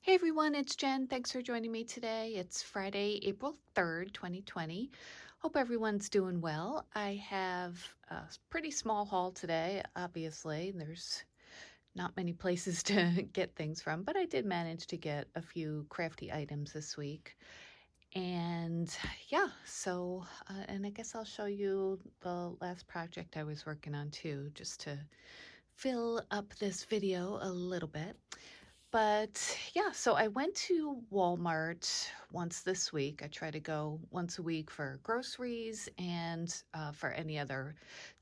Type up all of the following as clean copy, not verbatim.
Hey everyone, it's Jen. Thanks for joining me today. It's Friday, April 3rd, 2020. Hope everyone's doing well. I have a pretty small haul today, obviously. There's not many places to get things from, but I did manage to get a few crafty items this week. And yeah, and I guess I'll show you the last project I was working on too, just to fill up this video a little bit. But yeah, so I went to Walmart once this week. I try to go once a week for groceries and for any other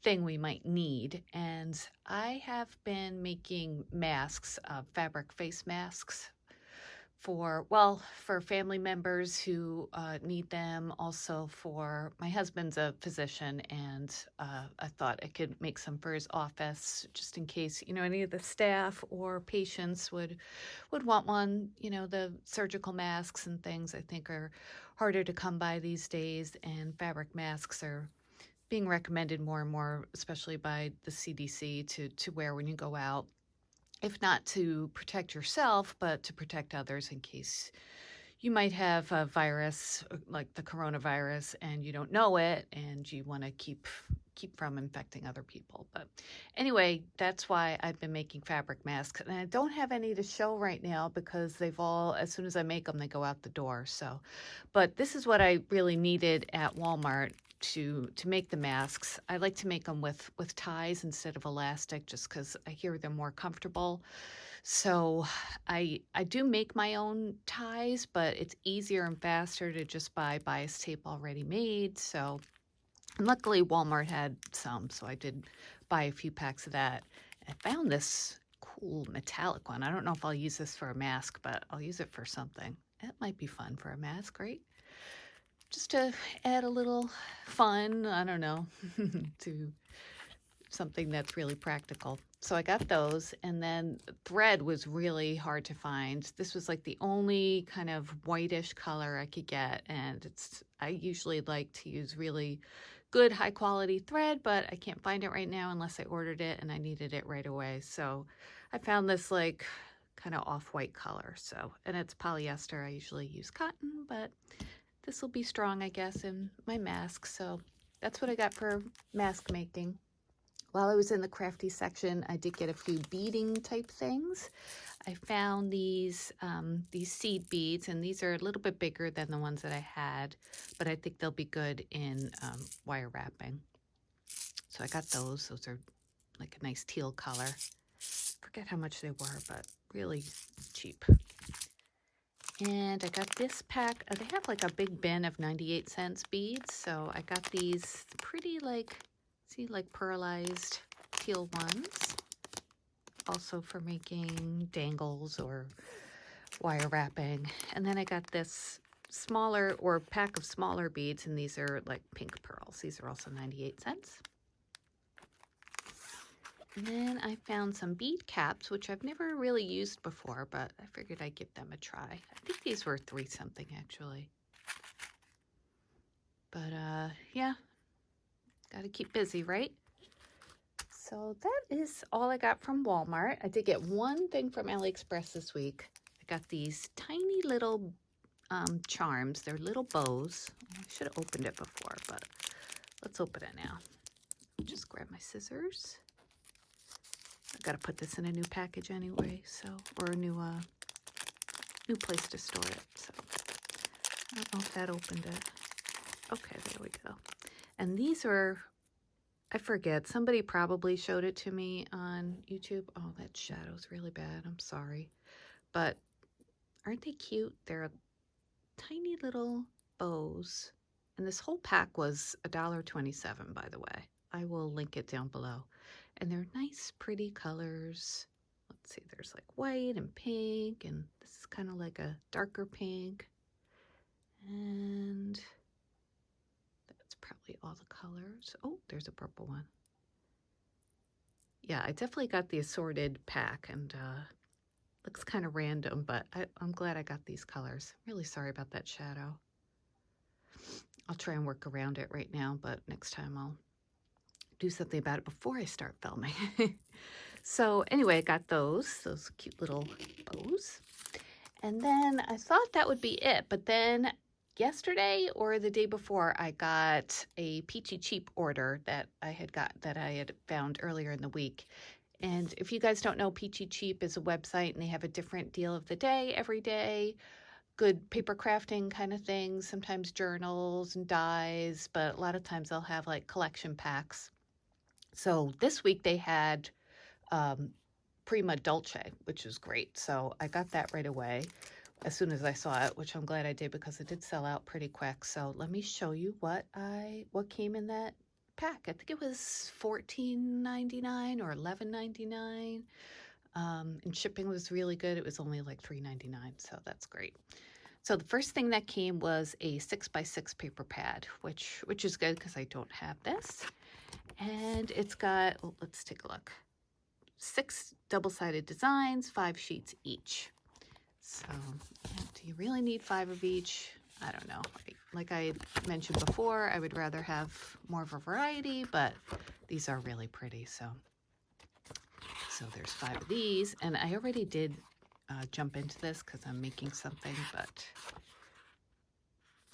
thing we might need. And I have been making masks, fabric face masks for family members who need them. Also for my husband's a physician, and I thought I could make some for his office just in case, any of the staff or patients would want one. The surgical masks and things I think are harder to come by these days, and fabric masks are being recommended more and more, especially by the CDC, to wear when you go out, if not to protect yourself, but to protect others in case you might have a virus like the coronavirus and you don't know it and you want to keep from infecting other people. But anyway, that's why I've been making fabric masks, and I don't have any to show right now because they've all, as soon as I make them, they go out the door. So, but this is what I really needed at Walmart to make the masks. I like to make them with ties instead of elastic, just because I hear they're more comfortable. So I do make my own ties, but it's easier and faster to just buy bias tape already made. So, and luckily Walmart had some, so I did buy a few packs of that. I found this cool metallic one. I don't know if I'll use this for a mask, but I'll use it for something. It might be fun for a mask, right? Just to add a little fun, I don't know, to something that's really practical. So I got those, and then thread was really hard to find. This was like the only kind of whitish color I could get, and I usually like to use really good high quality thread, but I can't find it right now unless I ordered it and I needed it right away. So I found this like kind of off-white color. So, and it's polyester. I usually use cotton, but this will be strong, I guess, in my mask. So that's what I got for mask making. While I was in the crafty section, I did get a few beading type things. I found these seed beads, and these are a little bit bigger than the ones that I had, but I think they'll be good in wire wrapping. So I got those. Those are like a nice teal color. Forget how much they were, but really cheap. And I got this pack. They have like a big bin of 98-cent beads. So I got these pretty like pearlized teal ones. Also for making dangles or wire wrapping. And then I got this smaller or pack of smaller beads, and these are like pink pearls. These are also 98 cents. And then I found some bead caps, which I've never really used before, but I figured I'd give them a try. I think these were 3 something actually. But yeah, gotta keep busy, right? So that is all I got from Walmart. I did get one thing from AliExpress this week. I got these tiny little charms. They're little bows. I should have opened it before, but let's open it now. Just grab my scissors. I gotta put this in a new package anyway, or a new place to store it. So I don't know if that opened it. Okay, there we go. And these are, I forget, somebody probably showed it to me on YouTube. Oh, that shadow's really bad. I'm sorry. But aren't they cute? They're tiny little bows. And this whole pack was $1.27, by the way. I will link it down below. And they're nice, pretty colors. Let's see, there's like white and pink, and this is kind of like a darker pink. And that's probably all the colors. Oh, there's a purple one. Yeah, I definitely got the assorted pack, and looks kind of random, but I'm glad I got these colors. Really sorry about that shadow. I'll try and work around it right now, but next time I'll do something about it before I start filming. So anyway, I got those cute little bows. And then I thought that would be it, but then yesterday or the day before, I got a Peachy Cheap order that I had found earlier in the week. And if you guys don't know, Peachy Cheap is a website and they have a different deal of the day every day. Good paper crafting kind of things, sometimes journals and dies, but a lot of times they'll have like collection packs. So this week they had Prima Dolce, which is great. So I got that right away as soon as I saw it, which I'm glad I did because it did sell out pretty quick. So let me show you what came in that pack. I think it was $14.99 or $11.99. And shipping was really good. It was only like $3.99, so that's great. So the first thing that came was a 6x6 paper pad, which is good because I don't have this. And it's got, let's take a look, 6 double-sided designs, 5 sheets each. So do you really need 5 of each? I don't know. Like I mentioned before, I would rather have more of a variety, but these are really pretty. So there's 5 of these, and I already did jump into this because I'm making something, but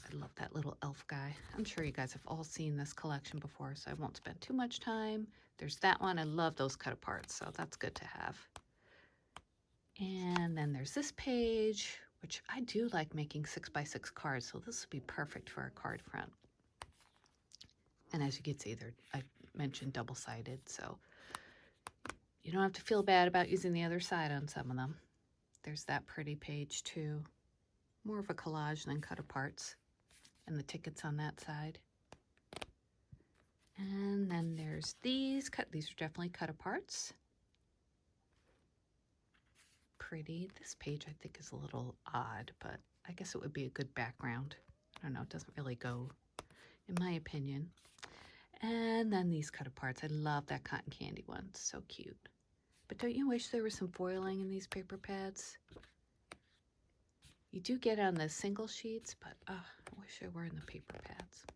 I love that little elf guy. I'm sure you guys have all seen this collection before, so I won't spend too much time. There's that one. I love those cut aparts, so that's good to have. And then there's this page, which I do like making 6x6 cards, so this would be perfect for a card front. And as you can see, I mentioned double-sided, so you don't have to feel bad about using the other side on some of them. There's that pretty page too. More of a collage than cut aparts. And the tickets on that side. And then there's these. These are definitely cut aparts. Pretty. This page I think is a little odd, but I guess it would be a good background. I don't know, it doesn't really go, in my opinion. And then these cut aparts. I love that cotton candy one. It's so cute. But don't you wish there was some foiling in these paper pads? You do get on the single sheets, but I wish I were in the paper pads.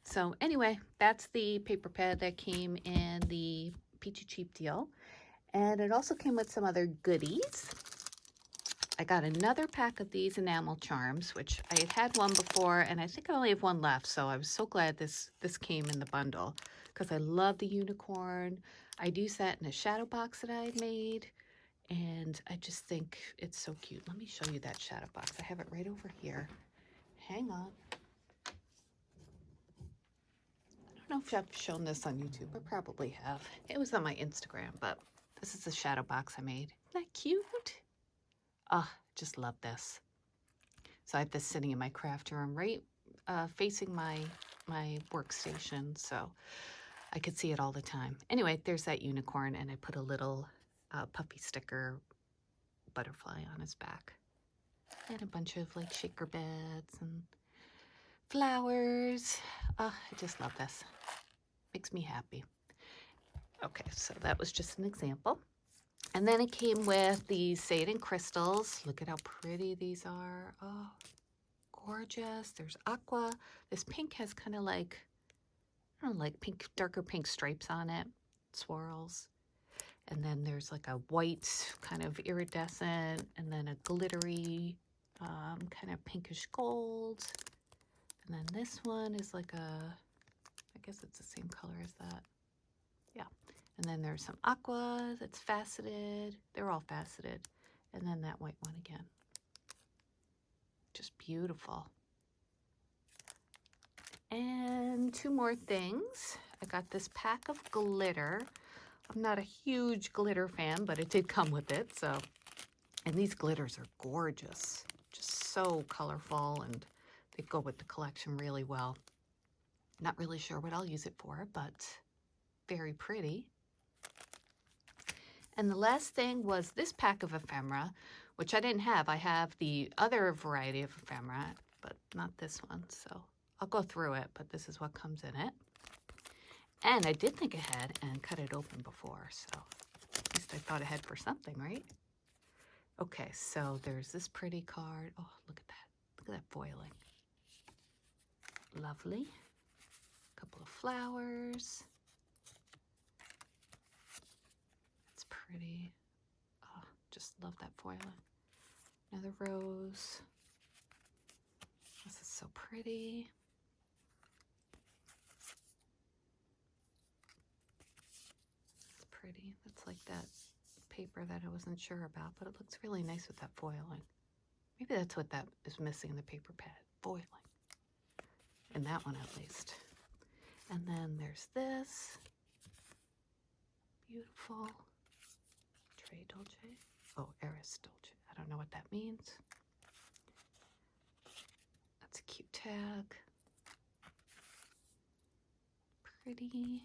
So anyway, that's the paper pad that came in the Peachy Cheap deal. And it also came with some other goodies. I got another pack of these enamel charms, which I had had one before, and I think I only have one left. So I was so glad this came in the bundle because I love the unicorn. I'd use that in a shadow box that I had made. And I just think it's so cute. Let me show you that shadow box. I have it right over here. Hang on. I don't know if I've shown this on YouTube. I probably have. It was on my Instagram, but this is the shadow box I made. Isn't that cute? I just love this. So I have this sitting in my craft room right facing my workstation, so I could see it all the time. Anyway, there's that unicorn, and I put a little puffy sticker butterfly on his back. And a bunch of like shaker beds and flowers. I just love this. Makes me happy. Okay, so that was just an example. And then it came with these Satan crystals. Look at how pretty these are. Oh, gorgeous. There's aqua. This pink has kind of like, I don't know, like pink, darker pink stripes on it. Swirls. And then there's like a white kind of iridescent, and then a glittery kind of pinkish gold. And then this one is like I guess it's the same color as that. Yeah. And then there's some aqua that's faceted. They're all faceted. And then that white one again. Just beautiful. And 2 more things. I got this pack of glitter. I'm not a huge glitter fan, but it did come with it. So, and these glitters are gorgeous. Just so colorful, and they go with the collection really well. Not really sure what I'll use it for, but very pretty. And the last thing was this pack of ephemera, which I didn't have. I have the other variety of ephemera, but not this one. So I'll go through it, but this is what comes in it. And I did think ahead and cut it open before, so at least I thought ahead for something, right? Okay, so there's this pretty card. Oh, look at that. Look at that foiling. Lovely. A couple of flowers. It's pretty. Oh, just love that foiling. Another rose. This is so pretty. It's pretty. That's like that paper that I wasn't sure about, but it looks really nice with that foiling. Maybe that's what that is missing in the paper pad, foiling. In that one at least. And then there's this. Beautiful. Tre Dolce. Oh, Eris Dolce. I don't know what that means. That's a cute tag. Pretty.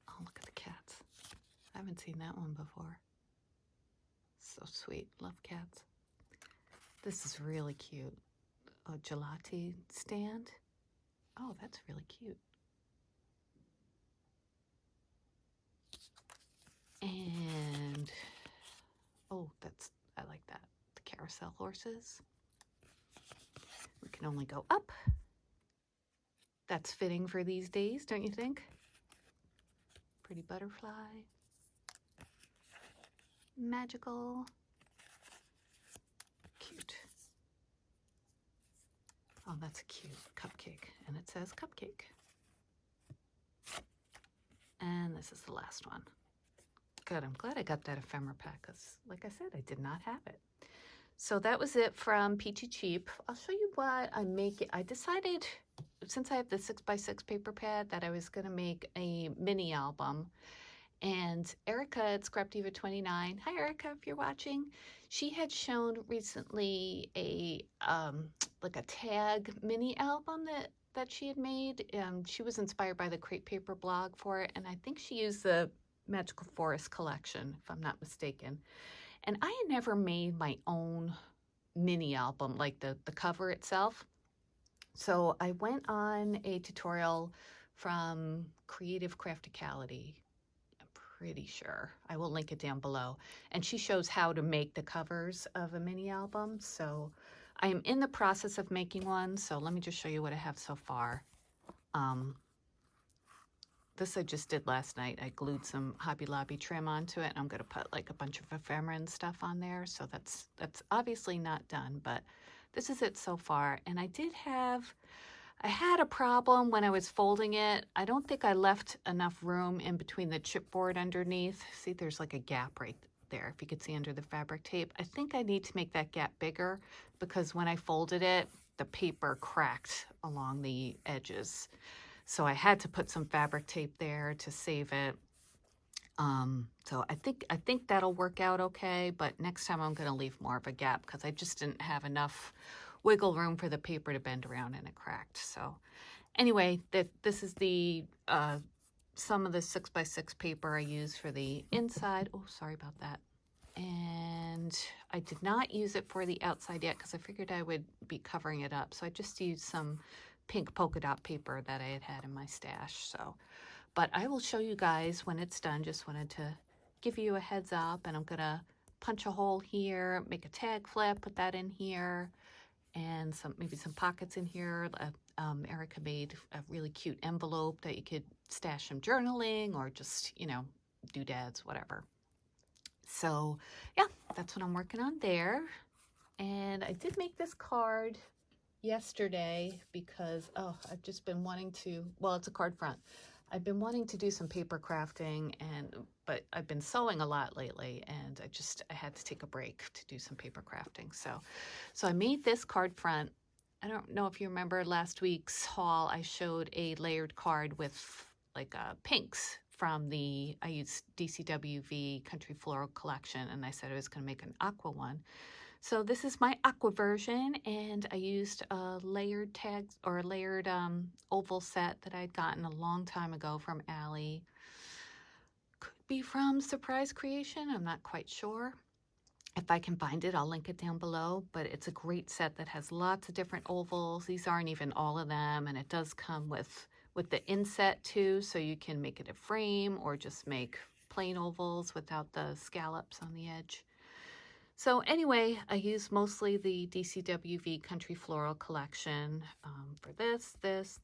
Oh, look at the cats. I haven't seen that one before. So sweet. Love cats. This is really cute. A gelati stand. Oh, that's really cute. And, oh, I like that. The carousel horses. We can only go up. That's fitting for these days, don't you think? Pretty butterfly. Magical. Cute. Oh, that's a cute cupcake. And it says cupcake. And this is the last one. Good, I'm glad I got that Ephemera Pack because, like I said, I did not have it. So that was it from Peachy Cheap. I'll show you what I make. I decided, since I have the 6x6 paper pad, that I was going to make a mini album. And Erica at Scrap Diva 29, hi Erica if you're watching, she had shown recently a like a tag mini album that she had made. She was inspired by the Crepe Paper blog for it, and I think she used the Magical Forest collection, if I'm not mistaken. And I had never made my own mini album, like the cover itself. So I went on a tutorial from Creative Crafticality. Pretty sure. I will link it down below. And she shows how to make the covers of a mini album. So I am in the process of making one. So let me just show you what I have so far. This I just did last night. I glued some Hobby Lobby trim onto it. And I'm going to put like a bunch of ephemera and stuff on there. So that's obviously not done, but this is it so far. And I had a problem when I was folding it. I don't think I left enough room in between the chipboard underneath. See, there's like a gap right there, if you could see under the fabric tape. I think I need to make that gap bigger because when I folded it, the paper cracked along the edges. So I had to put some fabric tape there to save it. So I think that'll work out okay, but next time I'm going to leave more of a gap because I just didn't have enough wiggle room for the paper to bend around and it cracked. So anyway, this is the some of the 6x6 paper I use for the inside. Oh, sorry about that. And I did not use it for the outside yet because I figured I would be covering it up. So I just used some pink polka dot paper that I had in my stash. So, but I will show you guys when it's done. Just wanted to give you a heads up, and I'm gonna punch a hole here, make a tag flip, put that in here, and maybe some pockets in here. Erica made a really cute envelope that you could stash some journaling or just, doodads, whatever. So yeah, that's what I'm working on there. And I did make this card yesterday because, I've just been wanting to, well, it's a card front. I've been wanting to do some paper crafting, but I've been sewing a lot lately, and I had to take a break to do some paper crafting. So I made this card front. I don't know if you remember last week's haul, I showed a layered card with like pinks from I used DCWV Country Floral Collection, and I said I was going to make an aqua one. So this is my aqua version, and I used a layered tags or a layered oval set that I'd gotten a long time ago from Ali. Could be from Surprise Creation, I'm not quite sure. If I can find it, I'll link it down below, but it's a great set that has lots of different ovals. These aren't even all of them, and it does come with the inset too, so you can make it a frame or just make plain ovals without the scallops on the edge. So anyway, I use mostly the DCWV Country Floral Collection for this. This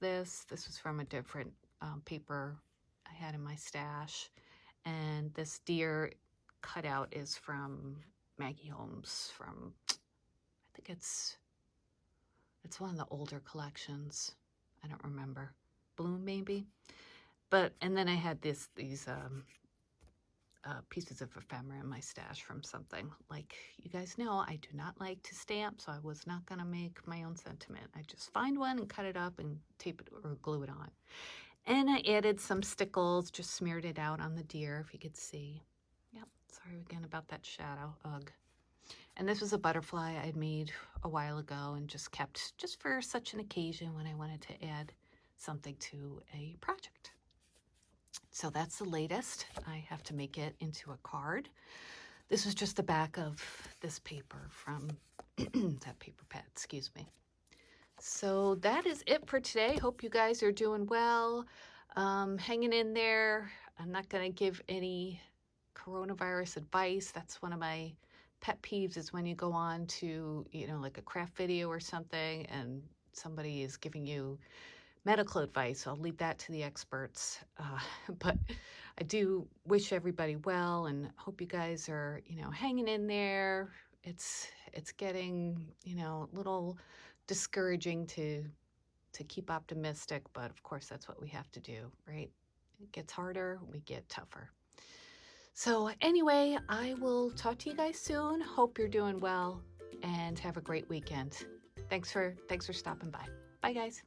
was from a different paper I had in my stash. And this deer cutout is from Maggie Holmes from, I think it's one of the older collections. I don't remember. Bloom maybe. But, and then I had these pieces of ephemera in my stash from something. Like you guys know, I do not like to stamp, so I was not going to make my own sentiment. I just find one and cut it up and tape it or glue it on. And I added some stickles, just smeared it out on the deer, if you could see. Yep, sorry again about that shadow. Ugh. And this was a butterfly I had made a while ago and just kept just for such an occasion when I wanted to add something to a project. So that's the latest. I have to make it into a card. This was just the back of this paper from that paper pad, excuse me. So that is it for today. Hope you guys are doing well, hanging in there. I'm not going to give any coronavirus advice. That's one of my pet peeves, is when you go on to, you know, like a craft video or something and somebody is giving you medical advice. I'll leave that to the experts. But I do wish everybody well and hope you guys are, you know, hanging in there. It's getting, you know, a little discouraging to keep optimistic, but of course that's what we have to do, right? It gets harder, we get tougher. So anyway, I will talk to you guys soon. Hope you're doing well and have a great weekend. Thanks for stopping by. Bye guys.